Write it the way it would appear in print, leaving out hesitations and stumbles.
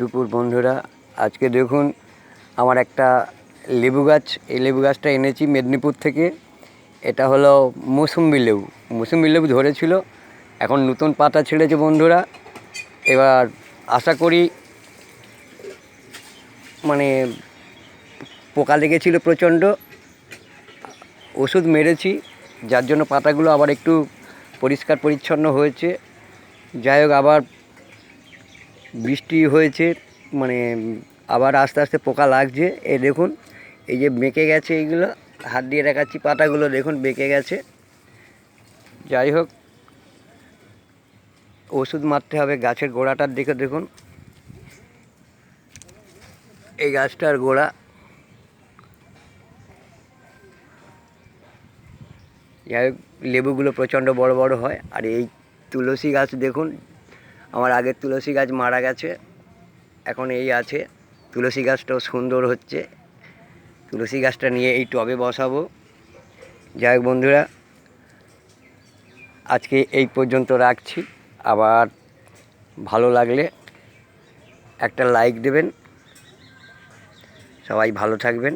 দুপুর বন্ধুরা, আজকে দেখুন আমার একটা লেবু গাছ, এই লেবু গাছটা এনেছি মেদিনীপুর থেকে। এটা হলো মুসুম্বি লেবু ধরেছিল, এখন নতুন পাতা ছেড়েছে বন্ধুরা। এবার আশা করি মানে পোকা লেগেছিল প্রচণ্ড, ওষুধ মেরেছি, যার জন্য পাতাগুলো আবার একটু পরিষ্কার পরিচ্ছন্ন হয়েছে। যাই হোক, আবার বৃষ্টি হয়েছে, মানে আবার আস্তে আস্তে পোকা লাগছে। এই দেখুন, এই যে বেঁকে গেছে, এইগুলো হাত দিয়ে দেখাচ্ছি, পাতাগুলো দেখুন বেঁকে গেছে। যাই হোক, ওষুধ মারতে হবে। গাছের গোড়াটার দিকে দেখুন, এই গাছটার গোড়া, যাই হোক লেবুগুলো প্রচণ্ড বড় বড় হয়। আর এই তুলসী গাছ দেখুন, আমার আগের তুলসী গাছ মারা গেছে, এখন এই আছে। তুলসী গাছটাও সুন্দর হচ্ছে, তুলসী গাছটা নিয়ে এই টবে বসাবো। যাই হোক বন্ধুরা, আজকে এই পর্যন্ত রাখছি। আবার ভালো লাগলে একটা লাইক দেবেন। সবাই ভালো থাকবেন।